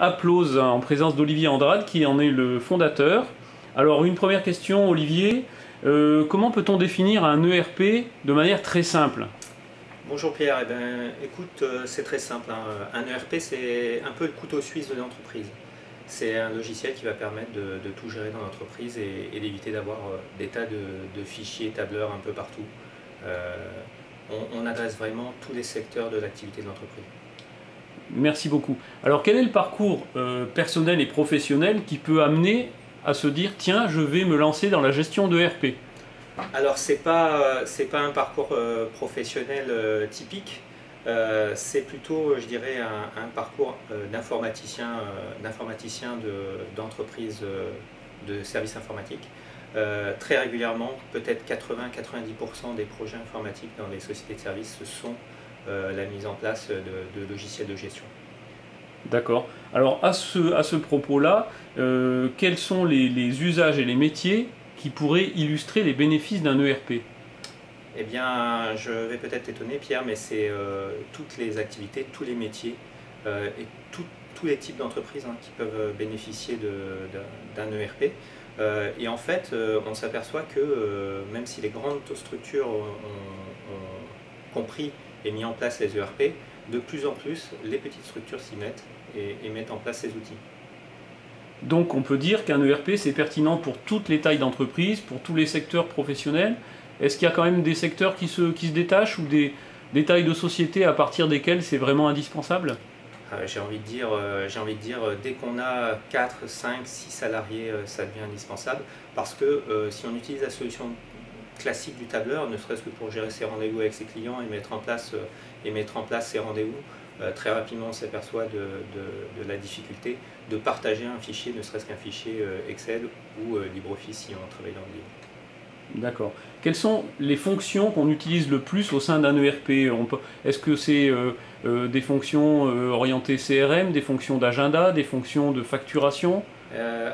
Applause en présence d'Olivier Andrade qui en est le fondateur. Alors une première question, Olivier, comment peut-on définir un ERP de manière très simple? Bonjour Pierre, eh ben, écoute, c'est très simple, hein. Un ERP c'est un peu le couteau suisse de l'entreprise. C'est un logiciel qui va permettre de tout gérer dans l'entreprise et d'éviter d'avoir des tas de fichiers, tableurs un peu partout. On adresse vraiment tous les secteurs de l'activité de l'entreprise. Merci beaucoup. Alors quel est le parcours personnel et professionnel qui peut amener à se dire tiens, je vais me lancer dans la gestion d'ERP? Alors c'est pas un parcours professionnel typique, c'est plutôt je dirais un parcours d'informaticien d'entreprise de services informatiques. Très régulièrement, peut-être 80-90% des projets informatiques dans les sociétés de services, ce sont la mise en place de logiciels de gestion. D'accord. Alors à ce propos-là, quels sont les usages et les métiers qui pourraient illustrer les bénéfices d'un ERP? Eh bien, je vais peut-être t'étonner Pierre, mais c'est toutes les activités, tous les métiers et tous les types d'entreprises qui peuvent bénéficier d'un ERP. Et en fait, on s'aperçoit que même si les grandes structures ont compris et mis en place les ERP, de plus en plus, les petites structures s'y mettent et mettent en place ces outils. Donc on peut dire qu'un ERP c'est pertinent pour toutes les tailles d'entreprise, pour tous les secteurs professionnels. Est-ce qu'il y a quand même des secteurs qui se détachent ou des tailles de société à partir desquelles c'est vraiment indispensable? J'ai envie de dire, dès qu'on a 4, 5, 6 salariés, ça devient indispensable parce que si on utilise la solution classique du tableur, ne serait-ce que pour gérer ses rendez-vous avec ses clients et mettre en place ses rendez-vous, très rapidement on s'aperçoit de la difficulté de partager un fichier, ne serait-ce qu'un fichier Excel ou LibreOffice si on travaille dans le livre. D'accord. Quelles sont les fonctions qu'on utilise le plus au sein d'un ERP? Est-ce que c'est des fonctions orientées CRM, des fonctions d'agenda, des fonctions de facturation?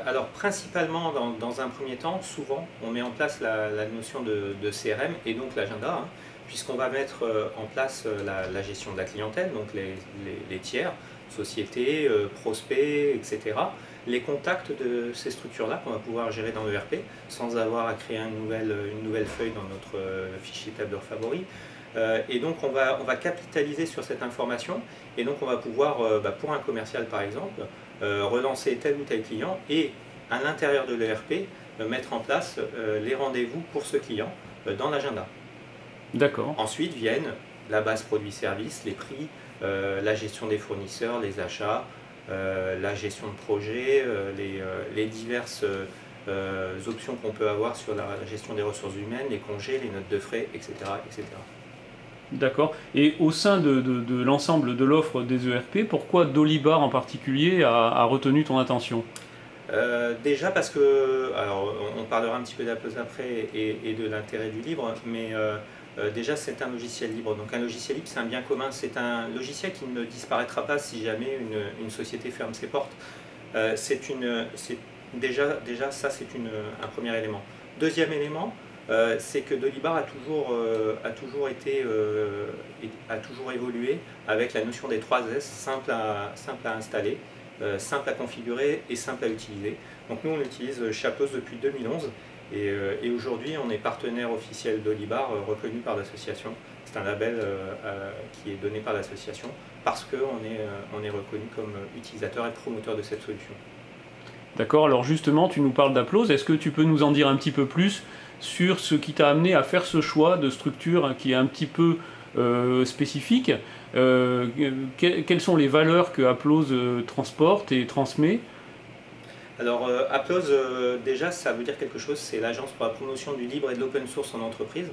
Alors principalement dans un premier temps, souvent on met en place la notion de CRM et donc l'agenda, puisqu'on va mettre en place la gestion de la clientèle, donc les tiers, sociétés, prospects, etc. Les contacts de ces structures-là qu'on va pouvoir gérer dans l'ERP sans avoir à créer une nouvelle feuille dans notre fichier tableur favori. Et donc on va capitaliser sur cette information et donc on va pouvoir, pour un commercial par exemple, relancer tel ou tel client et à l'intérieur de l'ERP mettre en place les rendez-vous pour ce client dans l'agenda. D'accord. Ensuite viennent la base produits-services, les prix, la gestion des fournisseurs, les achats, la gestion de projet, les diverses options qu'on peut avoir sur la gestion des ressources humaines, les congés, les notes de frais, etc. etc. D'accord. Et au sein de l'ensemble de l'offre des ERP, pourquoi Dolibar en particulier a retenu ton attention? Déjà parce que, alors on parlera un petit peu d'Apple après et de l'intérêt du libre, mais déjà c'est un logiciel libre. Donc un logiciel libre c'est un bien commun, c'est un logiciel qui ne disparaîtra pas si jamais une société ferme ses portes. Déjà ça c'est un premier élément. Deuxième élément, c'est que Dolibar a toujours évolué avec la notion des 3 S, simple à installer, simple à configurer et simple à utiliser. Donc nous on utilise Chapos depuis 2011 et aujourd'hui on est partenaire officiel Dolibar reconnu par l'association. C'est un label qui est donné par l'association parce qu'on est reconnu comme utilisateur et promoteur de cette solution. D'accord, alors justement tu nous parles d'Applose, est-ce que tu peux nous en dire un petit peu plus sur ce qui t'a amené à faire ce choix de structure qui est un petit peu spécifique? Quelles sont les valeurs que Applause transporte et transmet? Alors Applause, déjà ça veut dire quelque chose, c'est l'agence pour la promotion du libre et de l'open source en entreprise.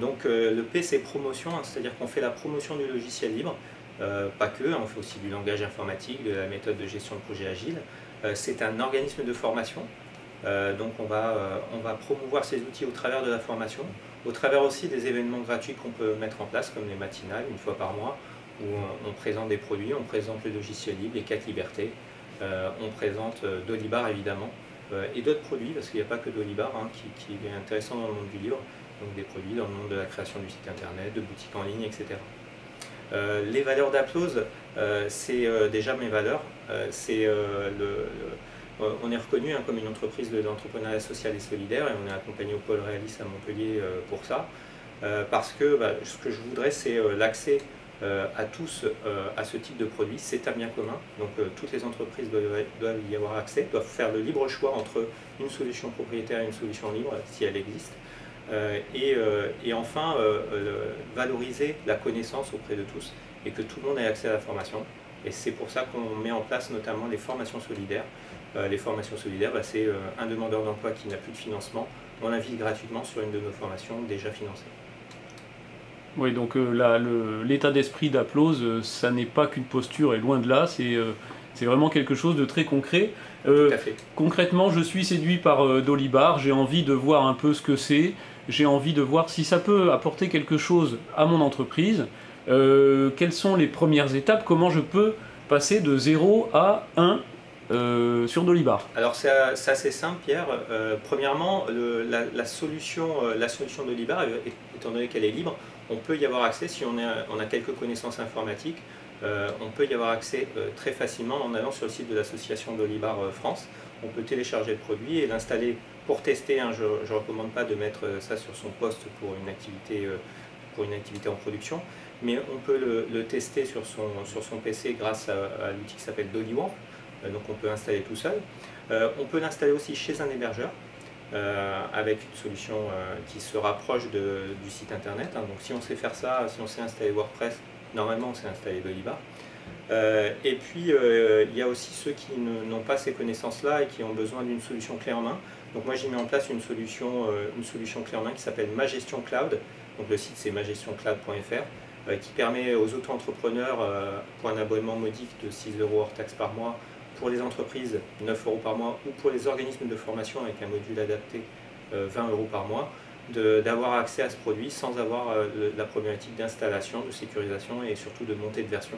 Donc le P c'est promotion, c'est-à-dire qu'on fait la promotion du logiciel libre, pas que, on fait aussi du langage informatique, de la méthode de gestion de projet agile. C'est un organisme de formation. Donc on va promouvoir ces outils au travers de la formation, au travers aussi des événements gratuits qu'on peut mettre en place, comme les matinales, une fois par mois, où on présente des produits, on présente le logiciel libre, les 4 libertés, on présente Dolibar évidemment, et d'autres produits, parce qu'il n'y a pas que Dolibar qui est intéressant dans le monde du livre, donc des produits dans le monde de la création du site internet, de boutiques en ligne, etc. Les valeurs d'Applause, c'est déjà mes valeurs. On est reconnu comme une entreprise de l'entrepreneuriat social et solidaire et on est accompagné au pôle Réalis à Montpellier pour ça. Parce que ce que je voudrais, c'est l'accès à tous à ce type de produit. C'est un bien commun, donc toutes les entreprises doivent y avoir accès, doivent faire le libre choix entre une solution propriétaire et une solution libre, si elle existe. Et enfin, valoriser la connaissance auprès de tous et que tout le monde ait accès à la formation. Et c'est pour ça qu'on met en place notamment les formations solidaires. Les formations solidaires, c'est un demandeur d'emploi qui n'a plus de financement, on l'invite gratuitement sur une de nos formations déjà financées. Oui, donc l'état d'esprit d'Applose, ça n'est pas qu'une posture, et loin de là, c'est vraiment quelque chose de très concret. Tout à fait. Concrètement, je suis séduit par Dolibar, j'ai envie de voir un peu ce que c'est, j'ai envie de voir si ça peut apporter quelque chose à mon entreprise. Quelles sont les premières étapes, comment je peux passer de 0 à 1 sur Dolibar? Alors c'est assez simple, Pierre. Premièrement, la solution Dolibar, étant donné qu'elle est libre, on peut y avoir accès si on a quelques connaissances informatiques. On peut y avoir accès très facilement en allant sur le site de l'association Dolibar France. On peut télécharger le produit et l'installer pour tester. Je ne recommande pas de mettre ça sur son poste pour une activité en production, mais on peut le tester sur son PC grâce à l'outil qui s'appelle Doliwarp. Donc on peut l'installer tout seul. On peut l'installer aussi chez un hébergeur avec une solution qui se rapproche du site internet. Donc si on sait faire ça, si on sait installer WordPress, normalement on sait installer Dolibar. Et puis il y a aussi ceux qui n'ont pas ces connaissances-là et qui ont besoin d'une solution clé en main. Donc moi j'ai mis en place une solution clé en main qui s'appelle Ma Gestion Cloud. Donc le site c'est magestioncloud.fr qui permet aux auto-entrepreneurs pour un abonnement modique de 6 € hors taxe par mois, pour les entreprises 9 € par mois ou pour les organismes de formation avec un module adapté 20 € par mois, d'avoir accès à ce produit sans avoir la problématique d'installation, de sécurisation et surtout de montée de version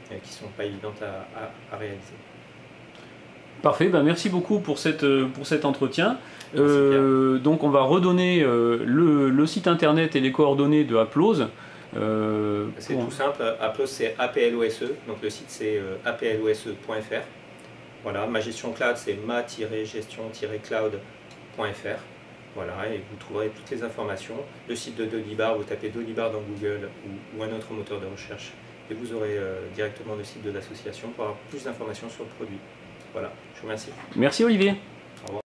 qui ne sont pas évidentes à réaliser. Parfait, merci beaucoup pour cet entretien. Donc on va redonner le site internet et les coordonnées de Applose. C'est tout simple, Applose c'est APLOSE, donc le site c'est aplose.fr. Voilà, Ma Gestion Cloud c'est ma-gestion-cloud.fr. Voilà, et vous trouverez toutes les informations. Le site de Dolibar, vous tapez Dolibar dans Google ou un autre moteur de recherche et vous aurez directement le site de l'association pour avoir plus d'informations sur le produit. Voilà, je vous remercie. Merci Olivier. Au revoir.